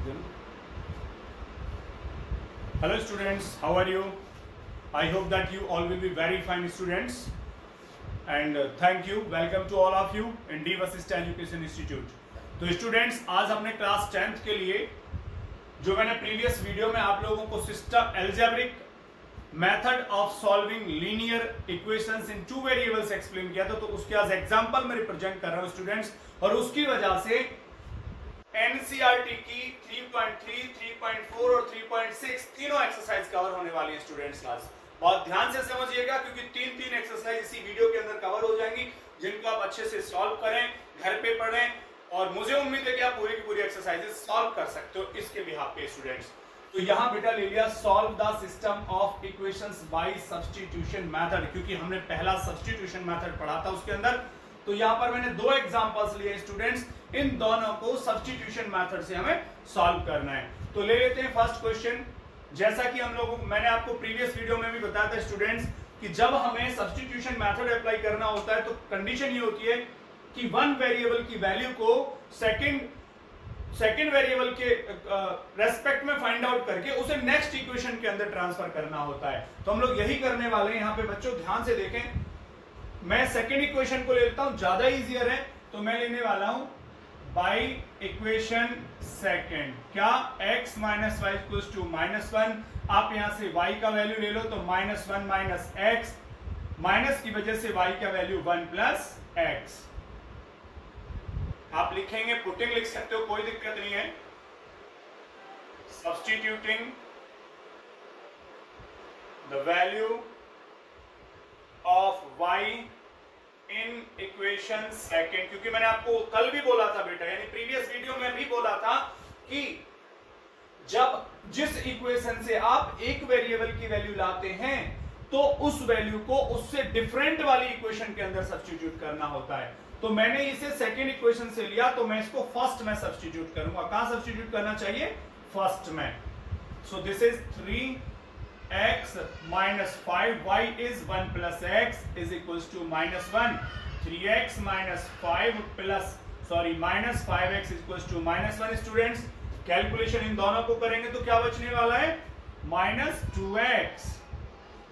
begin. Hello students, how are you? I hope that you all will be very fine students, and thank you. Welcome to all of you in D Vasishtha Education Institute. तो students, आज हमने class 10th के लिए जो मैंने previous video में आप लोगों को system algebraic method of solving linear equations in two variables explain किया था, तो उसके आज एग्जांपल में रिप्रेजेंट कर रहा हूं स्टूडेंट्स, और उसकी वजह से एनसीईआरटी की 3.3, 3.4 और 3.6 तीनों एक्सरसाइज कवर होने वाली है स्टूडेंट्स। आज बहुत ध्यान से समझिएगा क्योंकि तीन एक्सरसाइज इसी वीडियो के अंदर कवर हो जाएंगी, जिनको आप अच्छे से सॉल्व करें, घर पे पढ़ें, और मुझे उम्मीद है कि आप पूरी की पूरी एक्सरसाइजेस सॉल्व कर सकते हो इसके बिहाफ पे स्टूडेंट्स। तो यहाँ बेटा ले लिया solve the system of equations bye substitution method, क्योंकि हमने पहला सब्स्टिट्यूशन मेथड पढ़ा था उसके अंदर। तो यहाँ पर मैंने दो एग्जांपल्स लिए स्टूडेंट्स, इन दोनों को सब्स्टिट्यूशन मेथड से हमें सॉल्व करना है। तो ले लेते हैं फर्स्ट क्वेश्चन। जैसा कि मैंने आपको प्रीवियस वीडियो में भी बताया था स्टूडेंट्स कि जब हमें सब्स्टिट्यूशन मेथड अप्लाई करना होता है तो कंडीशन ये होती है कि वन वेरिएबल की वैल्यू को सेकंड वेरिएबल के रेस्पेक्ट में फाइंड आउट करके उसे नेक्स्ट इक्वेशन के अंदर ट्रांसफर करना होता है। तो हम लोग यही करने वाले हैं। यहाँ पे बच्चों ध्यान से देखें, मैं सेकंड इक्वेशन को ले लेता हूं, ज्यादा इजियर है, तो मैं लेने वाला हूं बाय इक्वेशन सेकंड। क्या x minus y equals to -1। आप यहां से y का वैल्यू ले लो तो -1 माइनस x, माइनस की वजह से y का वैल्यू 1 प्लस x। आप लिखेंगे, पुटिंग लिख सकते हो, कोई दिक्कत नहीं है। Substituting the value of y in equation second, क्योंकि मैंने आपको कल भी बोला था बेटा, यानी प्रीवियस वीडियो में भी बोला था कि जब जिस इक्वेशन से आप एक वेरिएबल की वैल्यू लाते हैं तो उस वैल्यू को उससे डिफरेंट वाली इक्वेशन के अंदर सब्स्टिट्यूट करना होता है। तो मैंने इसे सेकेंड इक्वेशन से लिया, तो मैं इसको फर्स्ट में सब्स्टिट्यूट करूंगा। कहां सब्स्टिट्यूट करना चाहिए? फर्स्ट में। So this is 3x minus 5y is 1 plus x is equals to -1. 3x minus 5 plus minus 5x is equals to -1 students. Calculation in दोनों को करेंगे तो क्या बचने वाला है? -2x।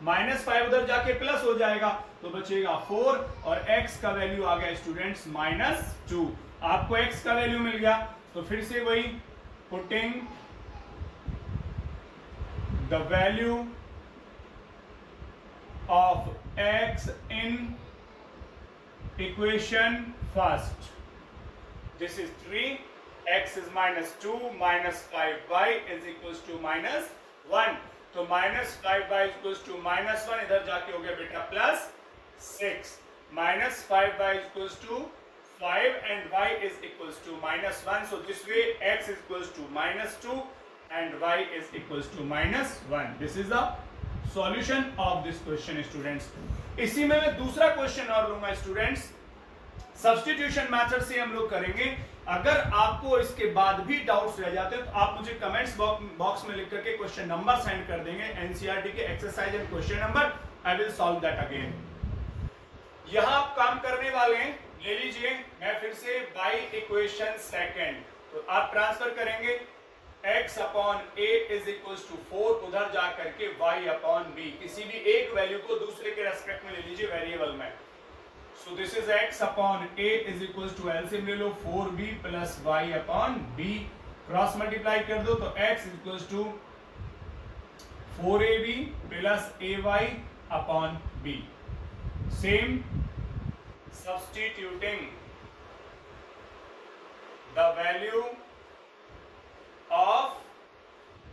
-5 उधर जाके प्लस हो जाएगा तो बचेगा 4, और x का वैल्यू आ गया स्टूडेंट्स -2। आपको x का वैल्यू मिल गया, तो फिर से वही putting the value of x in equation first. This is 3, x is -2, minus 5y is equals to -1. तो -5y is equals to -1, इधर जाके हो गया बेटा +6, -5y is equals to 5 and y is equals to -1. So this way x is equals to -2 and y is equals to -1. This is the solution of this question students. इसी में मैं दूसरा question और लूंगा स्टूडेंट्स, सब्स्टिट्यूशन मेथड से हम लोग करेंगे। अगर आपको इसके बाद भी डाउट्स रह जाते हैं तो आप मुझे कमेंट्स बॉक्स में लिख करके क्वेश्चन नंबर सेंड कर देंगे, एनसीईआरटी के exercise and question number, I will solve that again. यहां आप काम करने वाले हैं, ले लीजिए, मैं फिर से बाय इक्वेशन सेकंड, तो आप ट्रांसफर करेंगे x upon a is equal to 4, उधर जा करके y अपॉन b, किसी भी एक वैल्यू को दूसरे के रेस्पेक्ट में ले लीजिए वेरिएबल में। So this is x upon a is equal to, LCM ले लो, 4b plus y upon b, cross multiply कर दो तो x is equal to 4ab plus ay upon b। Same substituting the value of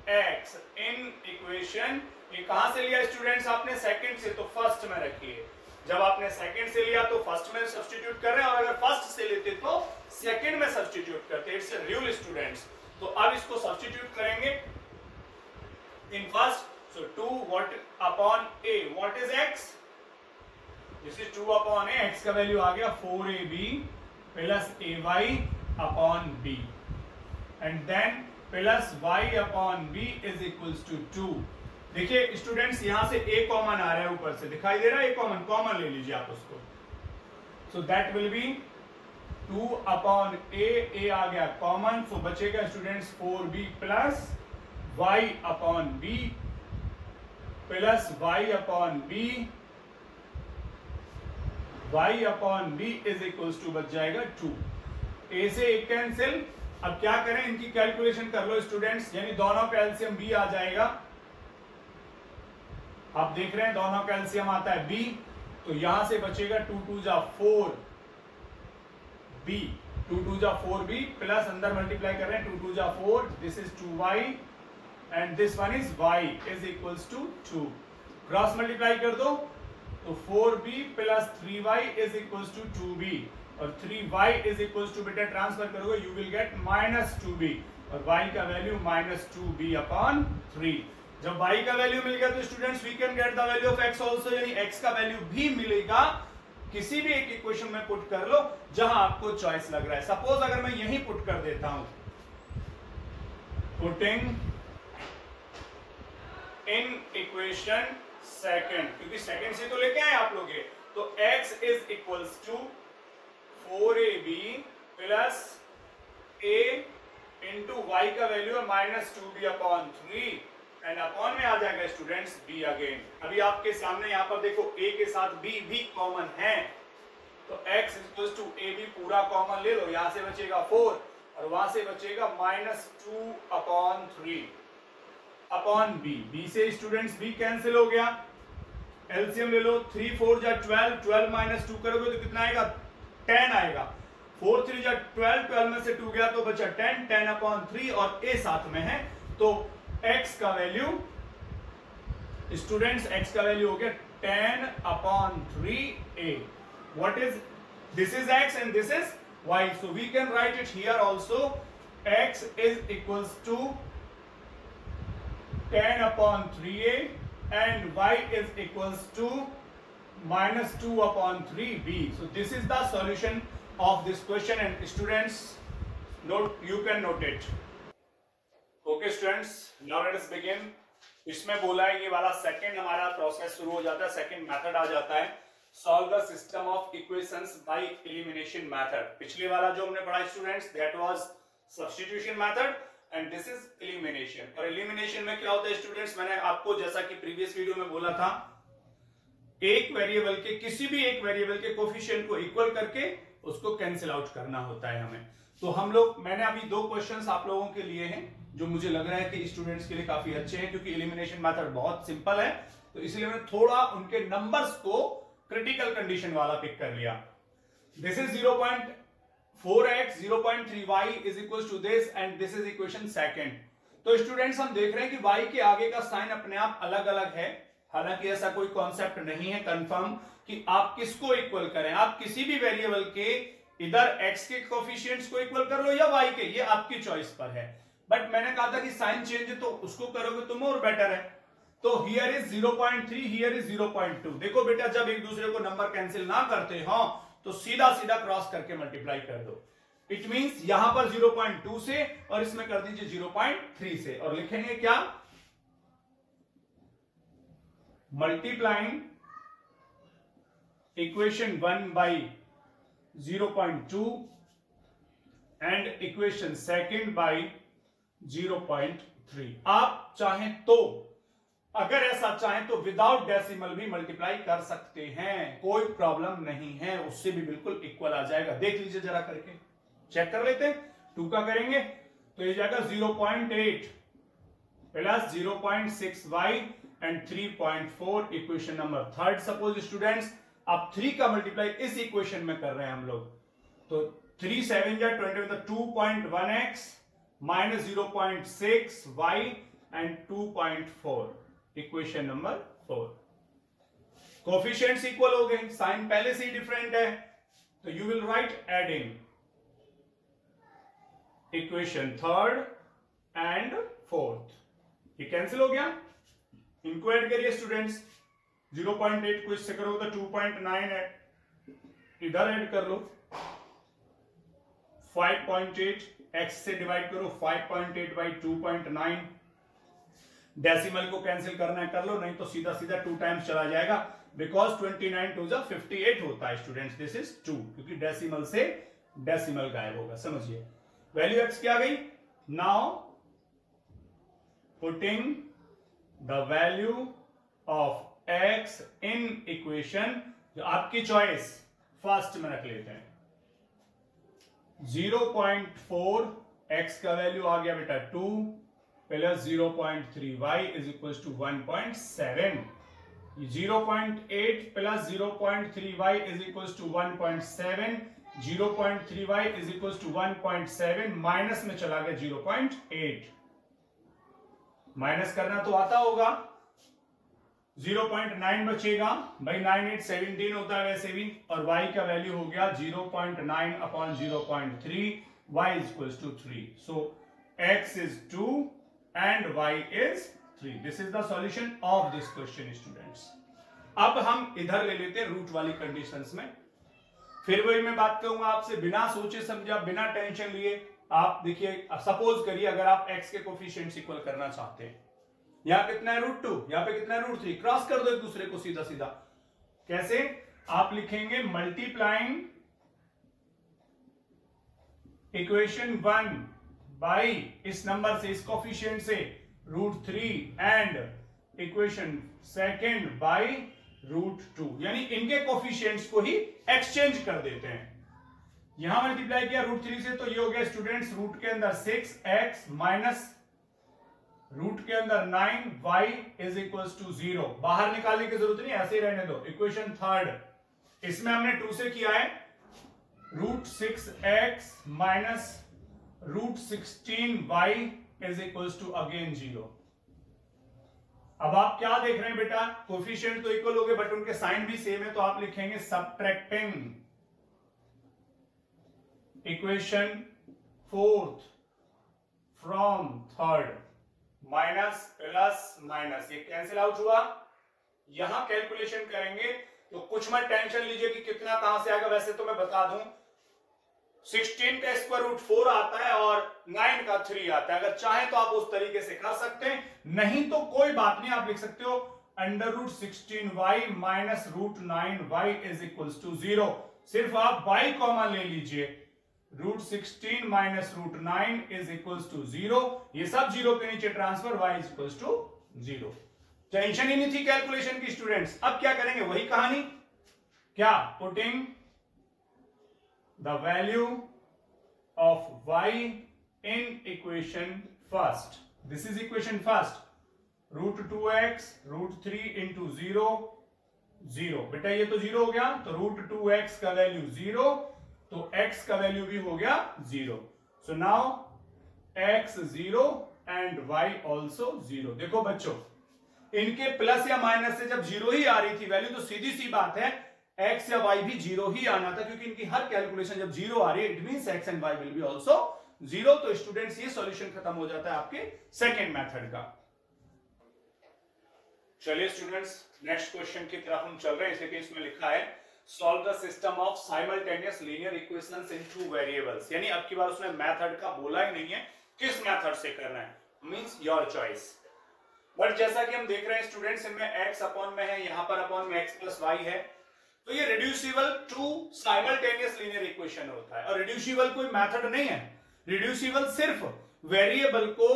x in equation, ये कहां से लिया students आपने? सेकंड से, तो फर्स्ट में रखिए। जब आपने सेकंड से लिया तो फर्स्ट में सब्स्टिट्यूट कर रहे हैं, और अगर फर्स्ट से लेते तो सेकंड में सब्स्टिट्यूट करते। It's a rule students. तो अब इसको सब्स्टिट्यूट करेंगे in first. So 2 what upon a, what is x? This is 2 upon a, x का वैल्यू आ गया 4ab plus ay upon b, and then plus y upon b is equals to 2। देखिए students, यहां से a common आ रहा है, ऊपर से दिखाई दे रहा है, a कॉमन ले लीजिए आप उसको। So that will be 2 upon A आ गया कॉमन, सो बचेगा students 4b plus y upon b plus y upon b, y upon b is equal to बच जाएगा 2। ए से एक कैंसिल। अब क्या करें, इनकी कैलकुलेशन कर लो स्टूडेंट्स, यानी दोनों का एलसीएम b आ जाएगा। आप देख रहे हैं दोनों का एलसीएम आता है b, तो यहां से बचेगा 2 2 जा 4b, 2 2 जा 4b प्लस अंदर मल्टीप्लाई कर रहे हैं 2 2 जा 4, this is 2y and this one is y is equals to 2। Cross multiply कर दो तो 4b plus 3y is equals to 2b और 3y इज इक्वल्स टू, बेटा ट्रांसफर करोगे you will get minus 2b और y का value minus 2b upon 3। जब y का वैल्यू मिल गया तो students we can get the value of x also, यानी x का वैल्यू भी मिलेगा। किसी भी एक इक्वेशन में पुट कर लो जहां आपको चॉइस लग रहा है। सपोज अगर मैं यहीं पुट कर देता हूं, पुटिंग इन इक्वेशन सेकंड, क्योंकि सेकंड से तो लेके आए आप लोग ये, तो x is equals to 4ab plus a into y का वैल्यू है minus 2b upon 3 and upon में आ जाएगा स्टूडेंट्स b अगेन। अभी आपके सामने यहाँ पर देखो a के साथ b भी कॉमन है, तो x इक्वल्स टू ab पूरा कॉमन ले लो, यहां से बचेगा 4 और वहां से बचेगा minus 2 upon 3 upon b। b से स्टूडेंट्स b कैंसिल हो गया, एलसीएम ले लो, 3 4 जा 12, 12 माइनस 2 करोगे तो कितना आएगा 10 आएगा, 4 3 जा 12, 12 में से 2 गया तो बचा 10, 10 अपॉन 3 और a साथ में है, तो x का वैल्यू स्टूडेंट्स x का वैल्यू हो गया 10 upon 3a। What is this is x and this is y, so we can write it here also, x is equals to 10 upon 3a and y is equals to minus 2 upon 3b. So this is the solution of this question and students note, you can note it. Okay students, now let us begin. इसमें बोला है ये वाला second हमारा process शुरू हो जाता है, सेकंड मेथड आ जाता है, solve the system of equations by elimination method. पिछले वाला जो हमने पढ़ा students that was substitution method and this is elimination. और एलिमिनेशन में क्या होता है स्टूडेंट्स, मैंने आपको जैसा कि प्रीवियस वीडियो में बोला था, एक वेरिएबल के किसी भी एक वेरिएबल के कोफिशिएंट को इक्वल करके उसको कैंसिल आउट करना होता है हमें। तो हम लोग, मैंने अभी 2 क्वेश्चंस आप लोगों के लिए हैं जो मुझे लग रहा है कि स्टूडेंट्स के लिए काफी अच्छे हैं, क्योंकि एलिमिनेशन मेथड बहुत सिंपल है, तो इसलिए मैंने थोड़ा उनके नंबर्स को क्रिटिकल कंडीशन वाला पिक कर लिया। This is 0.4x 0.3y is equal to this and this is equation second. तो स्टूडेंट्स हम देख रहे हैं कि y के आगे का साइन अपने आप अलग अलग है, हालांकि ऐसा कोई कॉन्सेप्ट नहीं है कंफर्म कि आप किसको इक्वल करें। आप किसी भी वेरिएबल के इधर x के कोफिशिएंट्स को इक्वल कर लो या y के, ये आपकी चॉइस पर है, बट मैंने कहा था कि साइन चेंज है तो उसको करोगे तो मोर बेटर है। तो हियर इज 0.3, हियर इज 0.2। देखो बेटा, जब एक दूसरे को नंबर कैंसिल ना करते हो तो सीधा सीधा क्रॉस करके मल्टीप्लाई कर दो। इट मींस यहां पर 0.2 से और इसमें कर दीजिए 0.3 से, और लिखेंगे क्या, multiplying equation 1 by 0.2 and equation second by 0.3। आप चाहें तो, अगर ऐसा चाहें तो विदाउट डेसिमल भी मल्टीप्लाई कर सकते हैं, कोई प्रॉब्लम नहीं है, उससे भी बिल्कुल इक्वल आ जाएगा। देख लीजिए जरा करके, चेक कर लेते हैं। 2 का करेंगे तो ये जाएगा 0.8 plus 0.6y and 3.4, equation number third. Suppose students अब 3 का मल्टीप्लाई इस इक्वेशन में कर रहे हैं हम लोग, तो 3 7 या 20 मतलब 2.1x minus 0.6y and 2.4, equation number 4। Coefficients equal हो गए, साइन पहले से ही डिफरेंट है, तो you will write adding equation third and fourth. ये कैंसिल हो गया, इनको ऐड करिए स्टूडेंट्स। 0.8 को इससे करो तो 2.9 इधर ऐड कर लो, 5.8 x से डिवाइड करो, 5.8 बाई 2.9, डेसिमल को कैंसिल करना है कर लो, नहीं तो सीधा सीधा 2 टाइम्स चला जाएगा, बिकॉज 29 2 58 होता है स्टूडेंट्स, दिस इज 2, क्योंकि डेसिमल से डेसिमल गायब होगा। समझिए वैल्यू x क्या गई। Now putting the value of x in equation, जो आपकी चॉइस फर्स्ट में रख लेते हैं 0.4, x का वैल्यू आ गया बेटा 2 plus 0.3y is equal to 1.7, 0.8 plus 0.3y is equal to 1.7, 0.3y is equal to 1.7, minus में चला गया 0.8, माइनस करना तो आता होगा, 0.9 बचेगा भाई, 9 8 17 होता है वैसे भी, और y का वैल्यू हो गया 0.9 upon 0.3, y is equal to 3, so x is 2 and y is 3। This is the solution of this question students. अब हम इधर ले लेते हैं रूट वाली कंडीशंस में। फिर वही मैं बात करूंगा आपसे, बिना सोचे समझा बिना टेंशन लिए आप देखिए, सपोज करिए अगर आप x के कोफिशिएंट्स इक्वल करना चाहते हैं, यहां कितना है √2, यहां पे कितना है √3, क्रॉस कर दो एक दूसरे को सीधा सीधा। कैसे? आप लिखेंगे मल्टीप्लाइंग इक्वेशन 1 बाई इस नंबर से, इस कोफिशिएंट से √3 एंड इक्वेशन सेकंड बाई √2, यानी इनके कोफिशिएंट्स को ही एक्सचेंज कर देते हैं। यहां मल्टीप्लाई किया √3 से तो ये हो गया स्टूडेंट्स रूट के अंदर 6x माइनस रूट के अंदर 9, y इज इक्वल टू 0, बाहर निकालने की जरूरत नहीं, ऐसे ही रहने दो। इक्वेशन थर्ड, इसमें हमने 2 से किया है, √6x minus √16y is equal to again 0। अब आप क्या देख रहे हैं बेटा, कोफिशिएंट तो इक्वल हो गए बट उनके साइन भी सेम है, तो आप लिखेंगे subtracting equation fourth from third, minus plus minus, ये कैंसिल आउट हुआ। यहां कैलकुलेशन करेंगे तो कुछ मत टेंशन लीजिए कि कितना कहां से आएगा, वैसे तो मैं बता दूं 16 का स्क्वायर रूट 4 आता है और 9 का 3 आता है। अगर चाहे तो आप उस तरीके से कर सकते हैं, नहीं तो कोई बात नहीं, आप लिख सकते हो √16y minus √9y is equal to 0। सिर्फ आप y कॉमन ले लीजिए, √16 माइनस √9 इज इक्वल टू 0, ये सब 0 के नीचे transfer, y is equal to 0। Tension ही नहीं थी कैलकुलेशन की स्टूडेंट्स। अब क्या करेंगे, वही कहानी, क्या putting the value of y in equation first, this is equation first, √2x √3 into 0 0, बेटा ये तो 0 हो गया, तो √2x का वैल्यू 0, तो x का वैल्यू भी हो गया 0। So now x 0 and y also 0। देखो बच्चों, इनके प्लस या माइनस से जब 0 ही आ रही थी वैल्यू, तो सीधी सी बात है x या y भी 0 ही आना था, क्योंकि इनकी हर कैलकुलेशन जब 0 आ रही है it means x and y will be also 0। तो स्टूडेंट्स ये सॉल्यूशन खत्म हो जाता है आपके सेकेंड मेथड का। चलिए स्टूडेंट्स नेक्स्ट क्वेश्चन की तरफ हम चल रहे हैं। इसे केस में लिखा है solve the system of simultaneous linear equations in 2 variables, यानी अब की बार उसने मेथड का बोला ही नहीं है, किस मेथड से करना है, मींस योर चॉइस। बट जैसा कि हम देख रहे हैं स्टूडेंट्स, इनमें x अपॉन में है, यहां पर अपॉन में x प्लस y है, तो ये reducible to simultaneous linear equation होता है। और रिड्यूसिबल कोई मेथड नहीं है, रिड्यूसिबल सिर्फ वेरिएबल को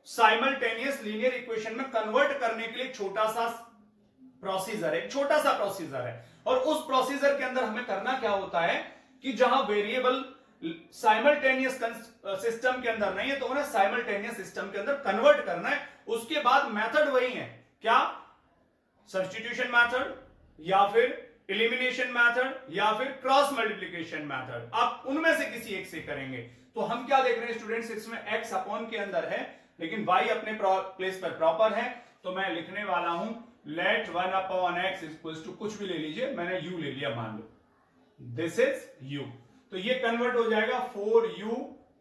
साइमल्टेनियस लीनियर इक्वेशन में कन्वर्ट करने के लिए छोटा सा प्रोसीजर है, छोटा सा प्रोसीजर है। और उस प्रोसीजर के अंदर हमें करना क्या होता है कि जहां वेरिएबल साइमल्टेनियस सिस्टम के अंदर नहीं है तो उन्हें साइमल्टेनियस सिस्टम के अंदर कन्वर्ट करना है। उसके बाद मेथड वही है, क्या, सब्स्टिट्यूशन मेथड या फिर एलिमिनेशन मेथड या फिर क्रॉस मल्टीप्लिकेशन मेथड, आप उनमें से किसी एक से करेंगे। तो हम क्या देख रहे हैं स्टूडेंट्स, इसमें x अपॉन के अंदर है लेकिन y अपने प्लेस पर प्रॉपर है, तो मैं लिखने वाला हूं let 1 upon x equals to, कुछ भी ले लीजिए, मैंने u ले लिया, मान लो दिस इज u, तो ये कन्वर्ट हो जाएगा 4u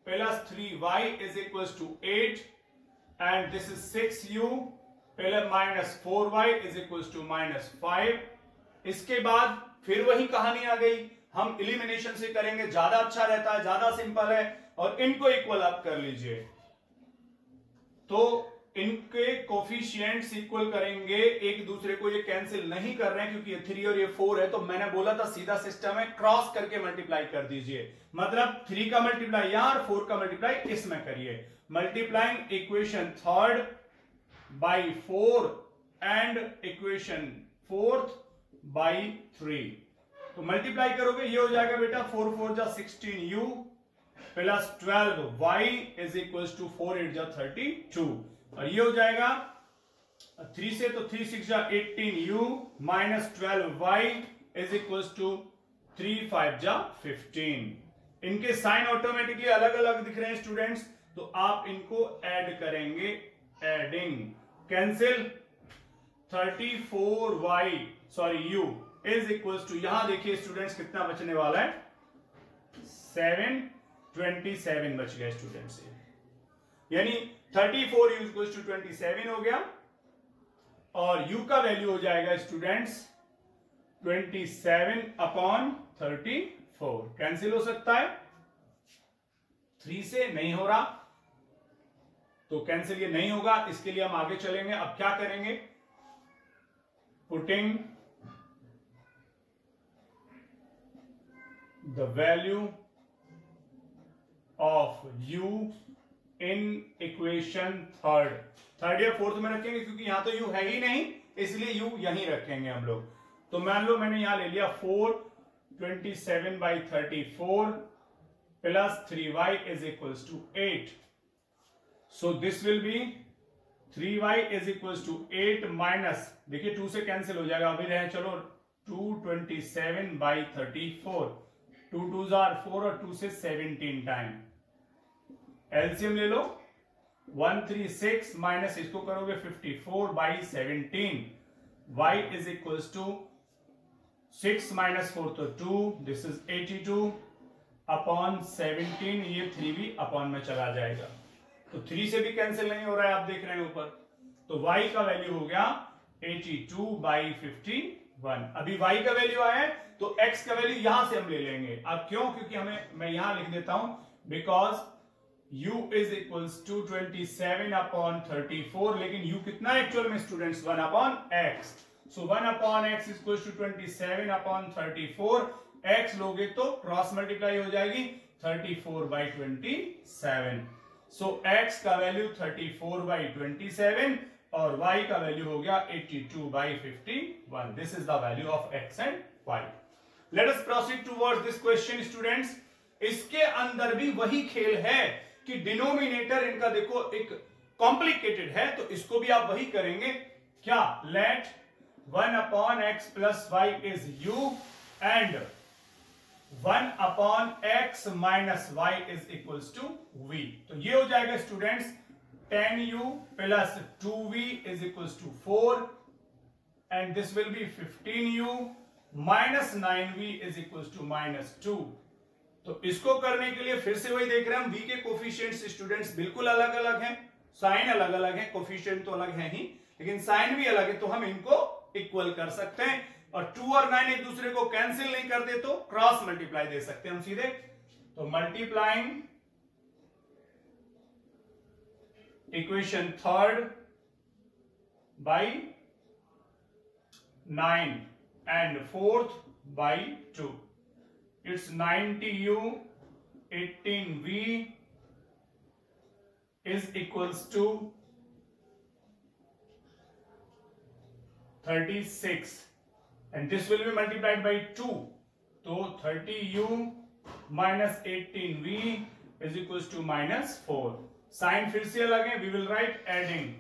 plus 3y is equals to 8 and this is 6u plus minus 4y is equals to minus 5। इसके बाद फिर वही कहानी आ गई, हम एलिमिनेशन से करेंगे, ज्यादा अच्छा रहता है, ज्यादा सिंपल है, और इनको इक्वल अप कर लीजिए। तो इनके कोफिशिएंट्स इक्वल करेंगे एक दूसरे को, ये कैंसिल नहीं कर रहे हैं क्योंकि ये 3 और ये 4 है, तो मैंने बोला था सीधा सिस्टम है, क्रॉस करके मल्टीप्लाई कर दीजिए, मतलब 3 का मल्टीप्लाई यहां और 4 का मल्टीप्लाई इसमें करिए। Multiplying equation third by 4 and equation fourth by 3, तो मल्टीप्लाई करोगे ये हो जाएगा बेटा 4 4 जा 16u plus 12y is equal to 4 8 जा 32, और ये हो जाएगा 3 से तो 3 6 जा 18u minus 12y is equal to 3 5 जा 15। इनके साइन ऑटोमेटिकली अलग अलग दिख रहे हैं स्टूडेंट्स, तो आप इनको ऐड करेंगे, adding cancel 34y sorry u is equal to, यहां देखिए स्टूडेंट्स कितना बचने वाला है 727 बच गया स्टूडेंट्स, यानी 34 u इक्वल टू 27 हो गया, और u का वैल्यू हो जाएगा स्टूडेंट्स 27 अपॉन 34। कैंसिल हो सकता है 3 से, नहीं हो रहा तो कैंसिल ये नहीं होगा, इसके लिए हम आगे चलेंगे। अब क्या करेंगे, putting the value of u in equation third या फोर्थ में रखेंगे, क्योंकि यहां तो u है ही नहीं, इसलिए u यहीं रखेंगे हम लोग। तो मान लो मैंने यहां ले लिया 4 27 by 34 plus 3y is equals to 8, so this will be 3y is equals to 8 minus, देखिए 2 से कैंसिल हो जाएगा, अभी रहे चलो 227 by 34, 2 2s are 4 और 2 से 17 टाइम, एलसीएम ले लो 136 माइनस इसको करोगे 54 by 17, y is equals to 6 minus 4 तो 2, दिस इज 82 अपॉन 17, ये 3 भी अपॉन में चला जाएगा, तो 3 से भी कैंसिल नहीं हो रहा है, आप देख रहे हैं ऊपर, तो y का वैल्यू हो गया 82 बाई 51। अभी y का वैल्यू आया है तो x का वैल्यू यहां से हम ले लेंगे। अब क्यों, क्योंकि मैं यहां लिख देता हूं because u is equals to 27 upon 34, लेकिन u कितना है एक्चुअल में students 1 upon x, so 1 upon x is equals to 27 upon 34, x लोगे तो क्रॉस मल्टीप्लाई हो जाएगी 34 बाई 27, सो x का वैल्यू 34 बाई 27 और y का वैल्यू हो गया 82 by 51। This is the value of x and y। Let us proceed towards this question students. इसके अंदर भी वही खेल है कि डिनोमिनेटर इनका देखो एक कॉम्प्लिकेटेड है, तो इसको भी आप वही करेंगे, क्या, let 1 upon x plus y is u and 1 upon x minus y is equals to v, तो ये हो जाएगा students 10u plus 2v is equals to 4 and this will be 15u minus 9v is equals to minus 2। तो इसको करने के लिए फिर से वही देख रहे हैं हम, v के कोफिशिएंट्स स्टूडेंट्स बिल्कुल अलग अलग हैं, साइन अलग अलग है, कोफिशिएंट तो अलग है ही, लेकिन साइन भी अलग है, तो हम इनको इक्वल कर सकते हैं, और 2 और 9 एक दूसरे को कैंसिल नहीं करते तो क्रॉस मल्टीप्लाई दे सकते हैं हम सीधे। तो multiplying equation third by 9 and fourth by 2, it's 90u 18v is equals to 36 and this will be multiplied by 2, so 30u minus 18v is equals to minus 4। Sign फिर से अलग है, we will write adding,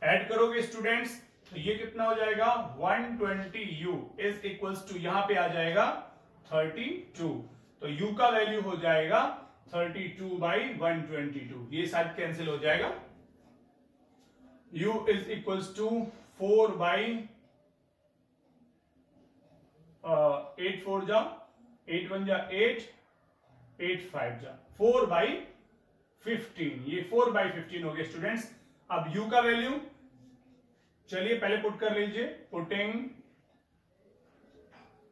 add करोगे students तो ये कितना हो जाएगा 120u इज इक्वल्स टू, यहां पे आ जाएगा 32, तो u का वैल्यू हो जाएगा 32 बाई 122, ये साथ कैंसिल हो जाएगा, u is equals to 4 by 8 4 जा 8 1 जा 8 8 5 जा 4 बाई 15, ये 4 बाई 15 हो गया स्टूडेंट्स। अब u का वैल्यू चलिए पहले पुट कर लीजिए, putting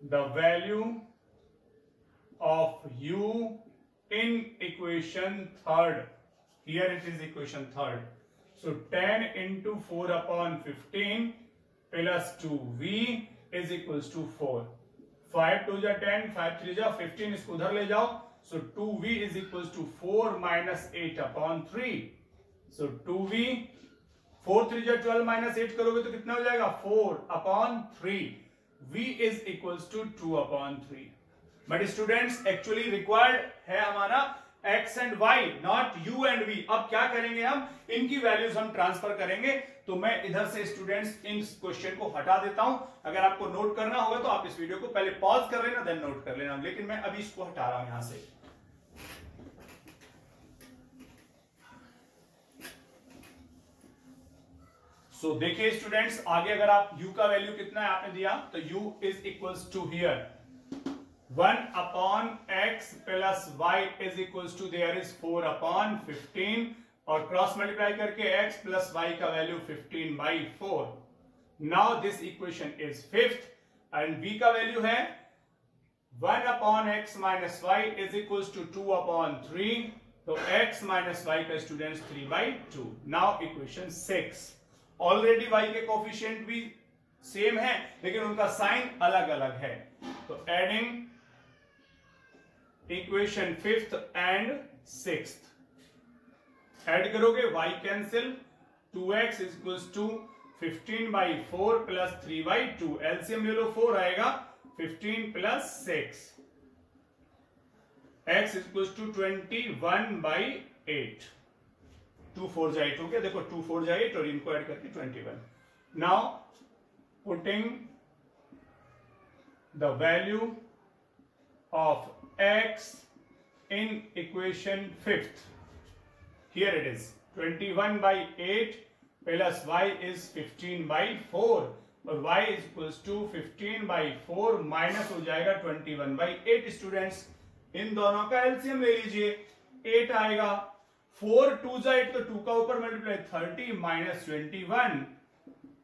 the value of u in equation third, here it is equation third. So 10 into 4 upon 15 plus 2v is equals to 4. 5 2 जा 10, 5 3 जा 15, इसको उधर ले जाओ. So 2v is equals to 4 minus 8 upon 3. So 2v 4 3 जा 12 minus 8 करोगे तो कितना हो जाएगा 4 upon 3. v is equals to 2 upon 3. But students actually required है हमारा x and y, not u and v. अब क्या करेंगे हम, इनकी वैल्यूज हम ट्रांसफर करेंगे. तो मैं इधर से स्टूडेंट्स इन क्वेश्चन को हटा देता हूं. अगर आपको नोट करना होगा तो आप इस वीडियो को पहले पॉज कर लेना, देन नोट कर लेना, लेकिन मैं अभी इसको हटा रहा हूं यहां से. सो देखिए स्टूडेंट्स, आगे अगर आप u का वैल्यू कितना है आपने दिया, तो u is equals to here 1 upon x plus y is equals to there is 4 upon 15 और क्रॉस मल्टीप्लाई करके x plus y का value 15 by 4. Now this equation is fifth and v का वैल्यू है 1 upon x minus y is equals to 2 upon 3. तो x minus y का students 3 by 2. Now equation 6. Already y के coefficient भी same है लेकिन उनका साइन अलग अलग है. तो adding equation fifth and sixth add करोगे y cancel 2x is equals to 15 by 4 plus 3 by 2. LCM ले लो 4 आएगा 15 plus 6. x is equals to 21 by 8. 2 4 जा 8 हो गया. देखो 2 4 जा 8 और इनको ऐड करके 21. Now putting the value of x in equation fifth. Here it is 21 by 8 plus y is 15 by 4 और y is equals to 15 by 4 minus हो जाएगा 21 by 8. स्टूडेंट्स इन दोनों का एलसीएम ले लीजिए. 8 आएगा 4 2 जा 8 तो 2 का ऊपर मल्टीप्लाई 30 माइनस 21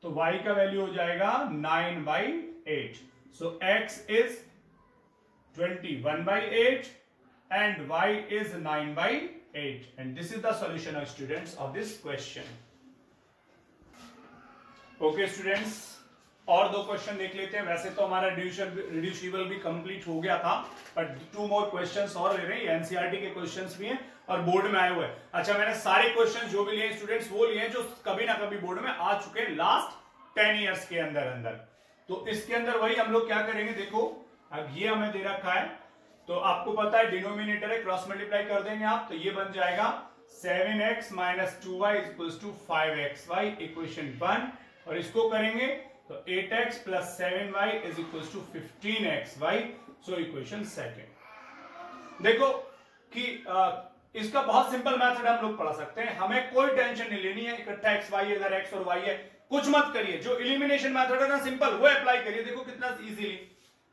तो y का वैल्यू हो जाएगा 9 by 8. So x is 21 by 8 and y is 9 by 8 and this is the solution of students of this question. Okay students, और दो क्वेश्चन देख लेते हैं. वैसे तो हमारा रिड्यूसिबल भी कंप्लीट हो गया था बट 2 मोर क्वेश्चंस और ले रहे हैं. एनसीईआरटी के क्वेश्चंस भी हैं और बोर्ड में आए हुए हैं. अच्छा, मैंने सारे क्वेश्चंस जो भी लिए स्टूडेंट्स वो लिए जो कभी ना कभी बोर्ड में आ चुके हैं लास्ट 10 इयर्स के अंदर. तो इसके अंदर वही हम लोग क्या करेंगे, देखो अब ये हमें दे रखा है तो आपको पता है डिनोमिनेटर है, क्रॉस मल्टीप्लाई कर देंगे आप तो ये बन जाएगा 7x minus 2y equals to 5xy equation 1 और इसको करेंगे तो 8x plus 7y is equals to 15xy. So equation second. देखो कि इसका बहुत सिंपल मेथड हम लोग पढ़ा सकते हैं. हमें कोई टेंशन नहीं लेनी है इकट्ठा एक्स वाई इधर एक्स और वाई है, कुछ मत करिए. जो एलिमिनेशन मेथड है ना सिंपल, वो अप्लाई करिए. देखो कितना इजीली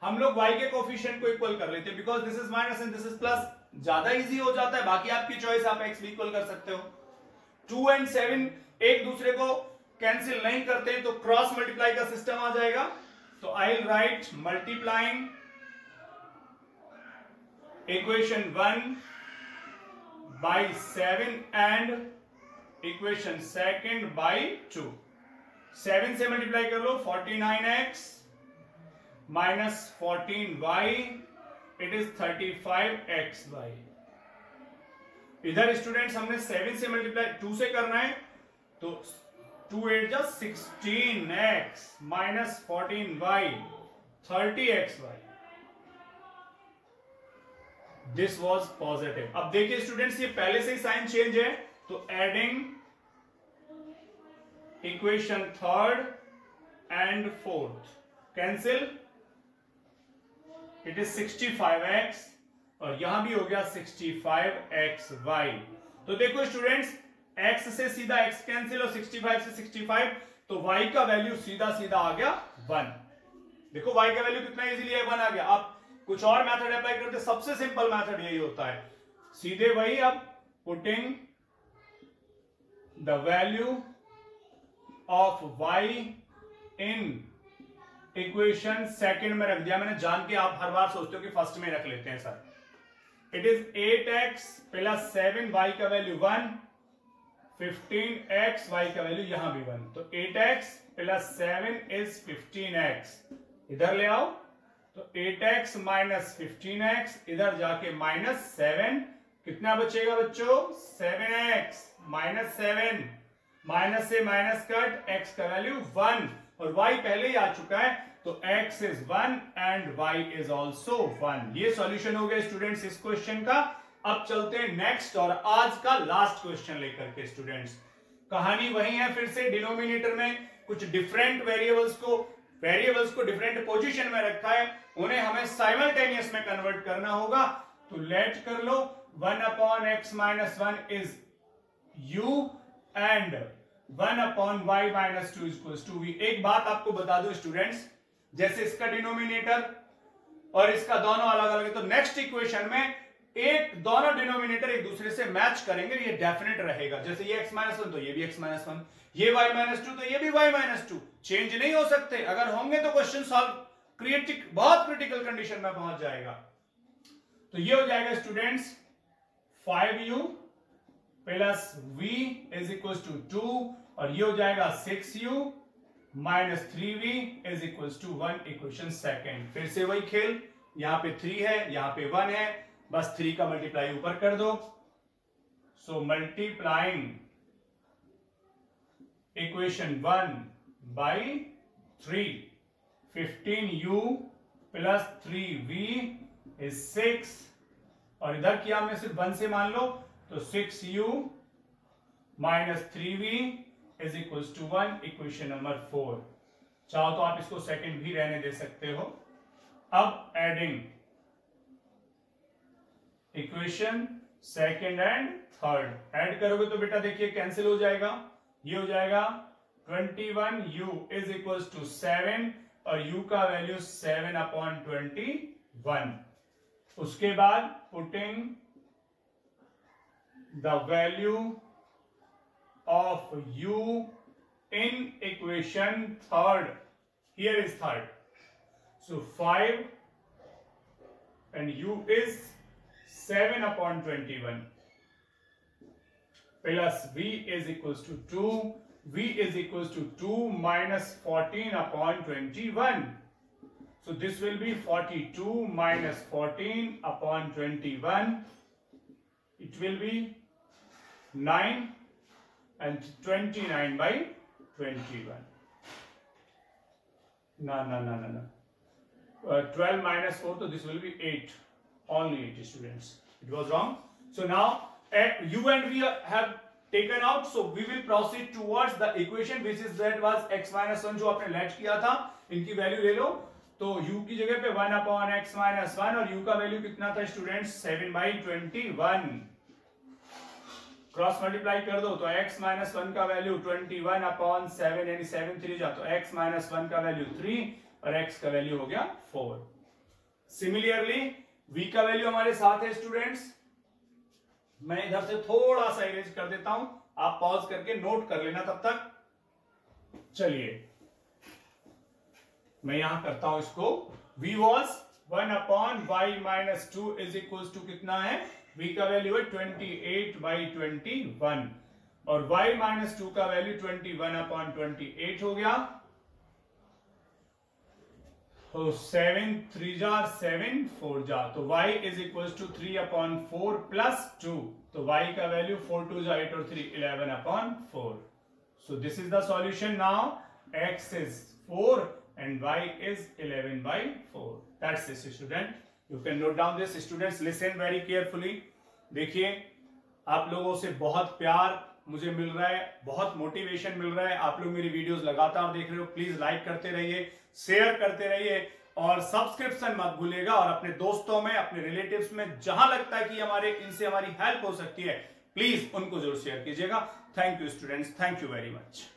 हम लोग y के कोफिशिएंट को इक्वल कर लेते हैं because this is minus and this is plus. ज्यादा इजी हो जाता है. बाकी आपकी चॉइस, आप x भी इक्वल कर सकते हो. 2 and 7 एक दूसरे को कैंसिल नहीं करते तो क्रॉस मल्टीप्लाई का सिस्टम आ जाएगा. तो I will write multiplying equation 1 by 7 and equation second by 2. 7 से मल्टीप्लाई कर लो 49x minus 14y it is 35xy. इधर स्टूडेंट्स हमने 7 से मल्टीप्लाई 2 से करना है तो 2 8 जा 16x minus 14y 30xy. This was positive. अब देखिए स्टूडेंट्स ये पहले से ही साइन चेंज है तो adding equation third and fourth cancel it is 65x और यहां भी हो गया 65xy. तो देखो स्टूडेंट्स x से सीधा x कैंसिल और 65 से 65 तो y का वैल्यू सीधा सीधा आ गया 1. देखो y का वैल्यू कितना इजीली है 1 आ गया. आप कुछ और मेथड अप्लाई करते, सबसे सिंपल मेथड यही होता है. सीधे वही अब putting the value of y in equation second में रख दिया मैंने जान के. आप हर बार सोचते हो कि फर्स्ट में रख लेते हैं sir. It is 8x plus 7y का वैल्यू 1 15x, y का वैल्यू यहां भी 1, तो 8x प्लस 7 इज 15x, इधर ले आओ, तो 8x माइनस 15x, इधर जाके -7, कितना बचेगा बच्चों, 7x माइनस 7, माइनस से माइनस कट, x का वैल्यू 1 और y पहले ही आ चुका है, तो x is 1 and y is also 1। ये सॉल्यूशन हो गया स्टूडेंट्स इस क्वेश्चन का। अब चलते हैं नेक्स्ट और आज का लास्ट क्वेश्चन लेकर के स्टूडेंट्स। कहानी वही है, फिर से डिनोमिनेटर में कुछ डिफरेंट वेरिएबल्स को डिफरेंट पोजीशन में रखा है, उन्हें हमें साइमल्टेनियस में कन्वर्ट करना होगा। तो लेट कर लो, 1/x-1 is u and 1/y-2 equals to v। एक बात आपको बता दो स्टूडेंट्स, जैसे इसका डिनोमिनेटर और इसका दोनों अलग अलग है, तो नेक्स्ट इक्वेशन में एक दोनों डिनोमिनेटर एक दूसरे से मैच करेंगे, ये डेफिनेट रहेगा। जैसे ये x-1 तो ये भी x-1, ये y-2 तो ये भी y-2, चेंज नहीं हो सकते। अगर होंगे तो क्वेश्चन सॉल्व बहुत क्रिटिकल कंडीशन में पहुंच जाएगा। तो ये हो जाएगा students 5u plus v is equal to 2 और ये हो जाएगा 6u minus 3v is equal to 1, equation second. फिर से वही खेल, यहां पे 3 है, यहां पे 1 है, बस 3 का मल्टीप्लाई ऊपर कर दो। So multiplying equation 1 by 3, 15u plus 3v is 6 और इधर किया हमने सिर्फ 1 से मान लो, तो 6u minus 3v is equal to 1, equation number 4। चाहो तो आप इसको सेकंड भी रहने दे सकते हो। अब adding equation second and third add करोगे तो बेटा देखिए कैंसिल हो जाएगा, ये हो जाएगा 21u इज इक्वल टू 7 और u का वैल्यू 7/21। उसके बाद putting the value of u in equation third, here is third, so 5 and u is 7/21 plus v is equals to 2, v is equals to 2 minus 14/21, so this will be 42 minus 14/21, it will be 9 and 29/21. No. 12 minus 4, so this will be 8. Only 8 students. It was wrong. So now u and v have taken out. So we will proceed towards the equation which is that was x-1 जो आपने late किया था, इनकी value ले लो। तो u की जगह पे 1/x-1 और u का वैल्यू कितना था स्टूडेंट्स, 7/21। क्रॉस मल्टीप्लाई कर दो तो x-1 का वैल्यू 21/7 यानी 7 3 जा, तो x-1 का वैल्यू 3 और x का वैल्यू हो गया 4। सिमिलरली v का वैल्यू हमारे साथ है स्टूडेंट्स, मैं इधर से थोड़ा सा इरेज कर देता हूं, आप पॉज करके नोट कर लेना तब तक। चलिए मैं यहां करता हूं इसको, v was 1/y-2 is equal to कितना है, v का वैल्यू है 28/21 और y-2 का वैल्यू 21/28 हो गया। तो 7 3 जा 7 4 जा, तो y is equal to 3/4 plus 2, तो y का वैल्यू 4 2 जा 8 और 3 11/4। सो this is the solution. Now x is 4 and y is 11/4. That's this student. You can note down this students. Listen very carefully. देखिए आप लोगों से बहुत प्यार मुझे मिल रहा है, बहुत मोटिवेशन मिल रहा है, आप लोग मेरी वीडियोस लगातार देख रहे हो। प्लीज लाइक करते रहिए, शेयर करते रहिए और सब्सक्रिप्शन मत भूलिएगा। और अपने दोस्तों में, अपने रिलेटिव्स में जहां लगता है कि इनसे हमारी हेल्प हो सकती है, प्लीज उनको जरूर शेयर कीजिएगा। Thank you students, thank you very much.